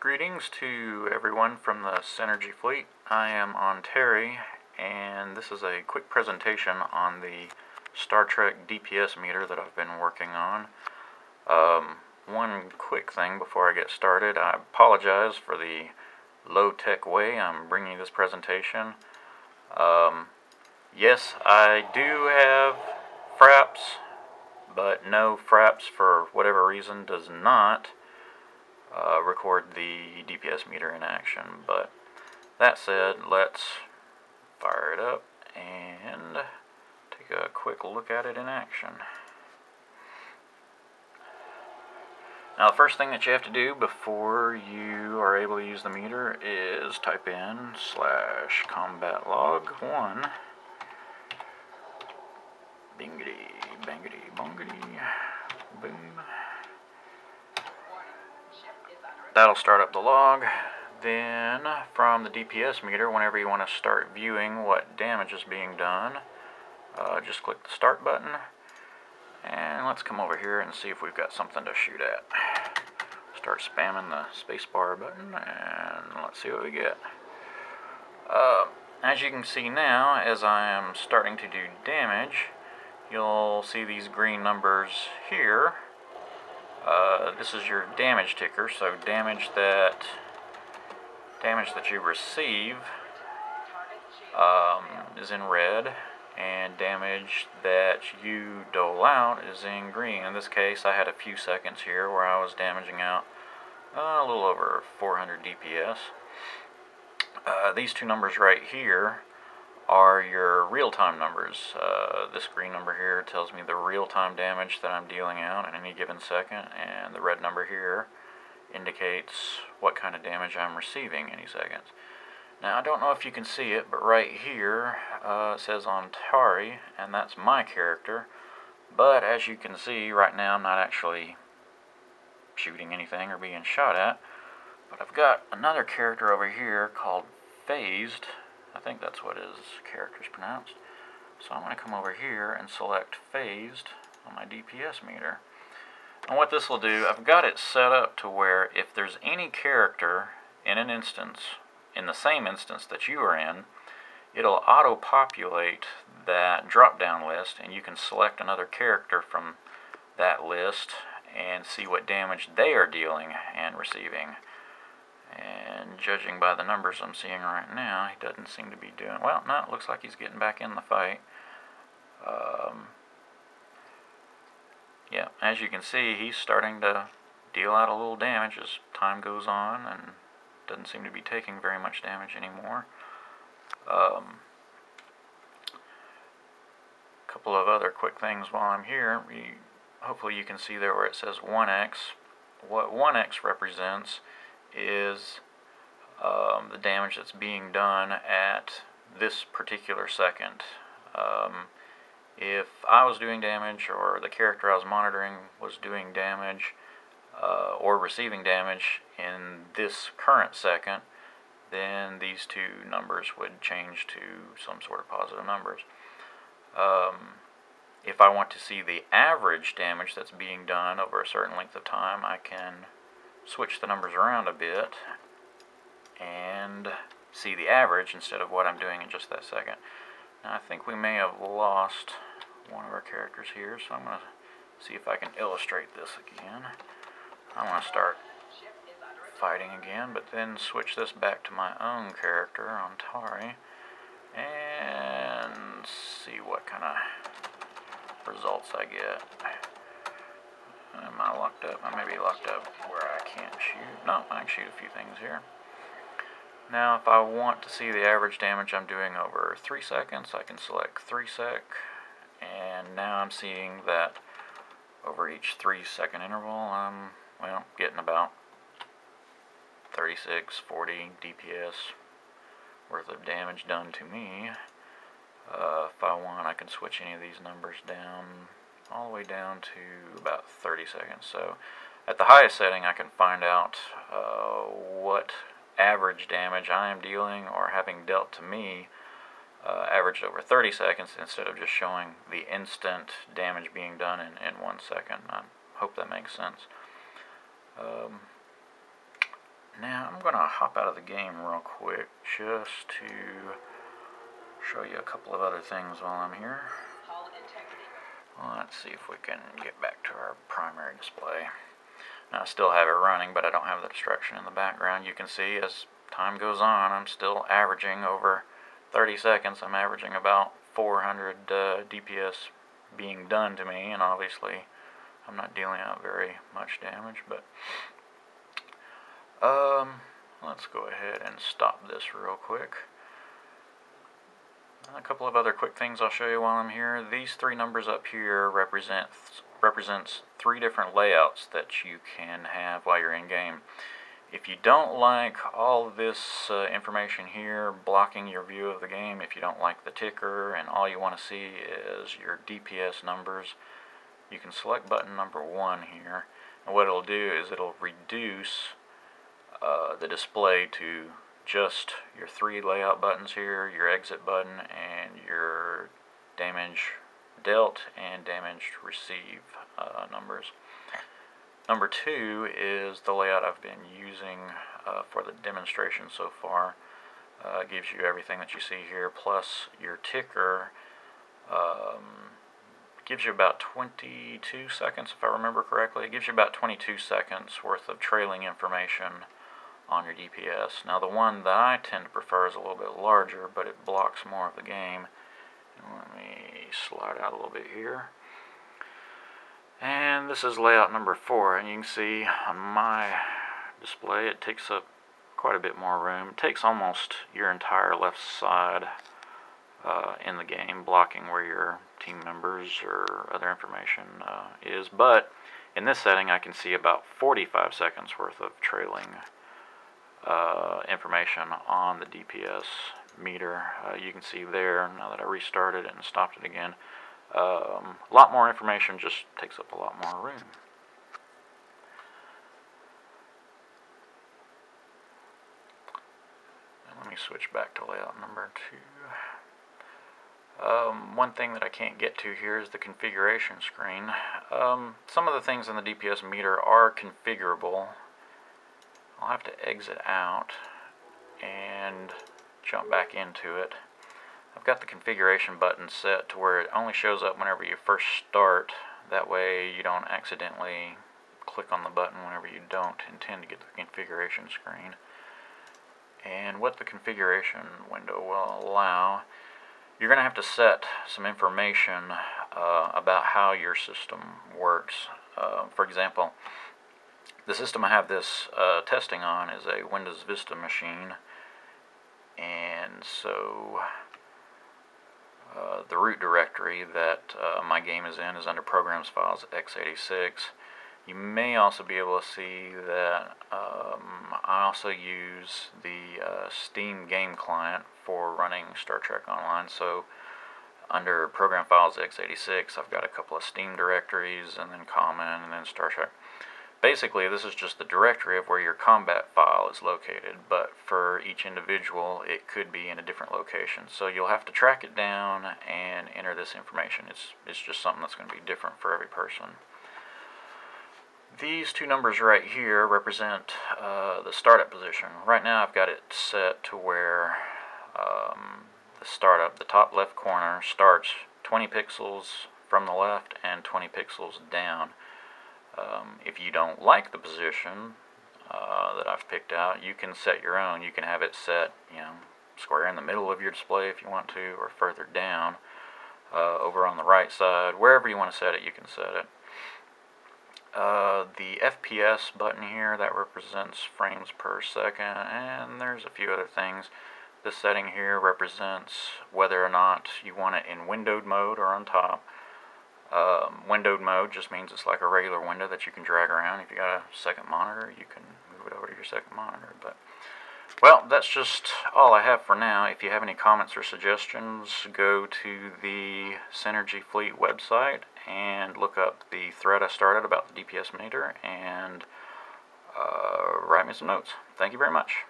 Greetings to everyone from the Synergy Fleet. I am on Terry, and this is a quick presentation on the Star Trek DPS meter that I've been working on. One quick thing before I get started, I apologize for the low-tech way I'm bringing this presentation. Yes, I do have fraps, but no fraps for whatever reason does not record the DPS meter in action. But that said, let's fire it up and take a quick look at it in action. Now the first thing that you have to do before you are able to use the meter is type in /combat log 1 bingity bangity bongity boom. That'll start up the log. Then from the DPS meter, whenever you want to start viewing what damage is being done, just click the start button, and let's come over here and see if we've got something to shoot at. Start spamming the spacebar button and let's see what we get. As you can see now, as I am starting to do damage, you'll see these green numbers here. This is your damage ticker, so damage that you receive is in red, and damage that you dole out is in green. In this case, I had a few seconds here where I was damaging out a little over 400 DPS. These two numbers right here are your real-time numbers. This green number here tells me the real-time damage that I'm dealing out in any given second, and the red number here indicates what kind of damage I'm receiving any seconds. Now I don't know if you can see it, but right here it says Ontari, and that's my character. But as you can see right now, I'm not actually shooting anything or being shot at, but I've got another character over here called Phased. I think that's what his character's pronounced. So I'm going to come over here and select Phased on my DPS meter. And what this will do, I've got it set up to where if there's any character in an instance, in the same instance that you are in, it'll auto-populate that drop-down list, and you can select another character from that list and see what damage they are dealing and receiving. And judging by the numbers I'm seeing right now, he doesn't seem to be doing well. No, it looks like he's getting back in the fight. Yeah, as you can see, he's starting to deal out a little damage as time goes on, and doesn't seem to be taking very much damage anymore. Couple of other quick things while I'm here. Hopefully you can see there where it says 1x. What 1x represents is the damage that's being done at this particular second. If I was doing damage, or the character I was monitoring was doing damage, or receiving damage in this current second, then these two numbers would change to some sort of positive numbers. If I want to see the average damage that's being done over a certain length of time, I can switch the numbers around a bit and see the average instead of what I'm doing in just that second. Now I think we may have lost one of our characters here, so I'm going to see if I can illustrate this again. I'm going to start fighting again, but then switch this back to my own character, Ontari, and see what kind of results I get. Am I locked up? I may be locked up where I can't shoot. No, I can shoot a few things here. Now if I want to see the average damage I'm doing over 3 seconds, I can select 3 sec, and now I'm seeing that over each 3-second interval I'm getting about 36, 40 DPS worth of damage done to me. If I want, I can switch any of these numbers down all the way down to about 30 seconds. So at the highest setting I can find out what average damage I am dealing or having dealt to me averaged over 30 seconds instead of just showing the instant damage being done in 1 second. I hope that makes sense. Now I'm going to hop out of the game real quick just to show you a couple of other things while I'm here. Let's see if we can get back to our primary display. Now I still have it running, but I don't have the distraction in the background. You can see as time goes on, I'm still averaging over 30 seconds. I'm averaging about 400 DPS being done to me, and obviously I'm not dealing out very much damage, but let's go ahead and stop this real quick. And a couple of other quick things I'll show you while I'm here. These three numbers up here represents three different layouts that you can have while you're in game. If you don't like all of this information here blocking your view of the game, if you don't like the ticker and all you want to see is your DPS numbers, you can select button number 1 here, and what it'll do is it'll reduce the display to just your three layout buttons here, your exit button and your damage dealt and damage received numbers. Number 2 is the layout I've been using for the demonstration so far. It gives you everything that you see here, plus your ticker gives you about 22 seconds, if I remember correctly. It gives you about 22 seconds worth of trailing information on your DPS. Now the one that I tend to prefer is a little bit larger, but it blocks more of the game. Let me slide out a little bit here. And this is layout number 4, and you can see on my display it takes up quite a bit more room. It takes almost your entire left side in the game, blocking where your team members or other information is. But in this setting I can see about 45 seconds worth of trailing information on the DPS meter. You can see there, now that I restarted it and stopped it again, a lot more information just takes up a lot more room. And let me switch back to layout number 2. One thing that I can't get to here is the configuration screen. Some of the things in the DPS meter are configurable. I'll have to exit out and jump back into it. I've got the configuration button set to where it only shows up whenever you first start. That way you don't accidentally click on the button whenever you don't intend to get the configuration screen. And what the configuration window will allow, you're going to have to set some information about how your system works. For example, the system I have this testing on is a Windows Vista machine, and so the root directory that my game is in is under Programs Files x86. You may also be able to see that I also use the Steam game client for running Star Trek Online. So under Program Files x86 I've got a couple of Steam directories, and then Common, and then Star Trek. Basically, this is just the directory of where your combat file is located, but for each individual it could be in a different location. So you'll have to track it down and enter this information. It's just something that's going to be different for every person. These two numbers right here represent the startup position. Right now I've got it set to where the startup, the top left corner, starts 20 pixels from the left and 20 pixels down. If you don't like the position that I've picked out, you can set your own. You can have it set, square in the middle of your display if you want to, or further down, over on the right side. Wherever you want to set it, you can set it. The FPS button here, that represents frames per second, and there's a few other things. This setting here represents whether or not you want it in windowed mode or on top. Windowed mode just means it's like a regular window that you can drag around. If you got a second monitor, you can move it over to your second monitor. But well, that's just all I have for now. If you have any comments or suggestions, go to the Synergy Fleet website and look up the thread I started about the DPS meter and write me some notes. Thank you very much.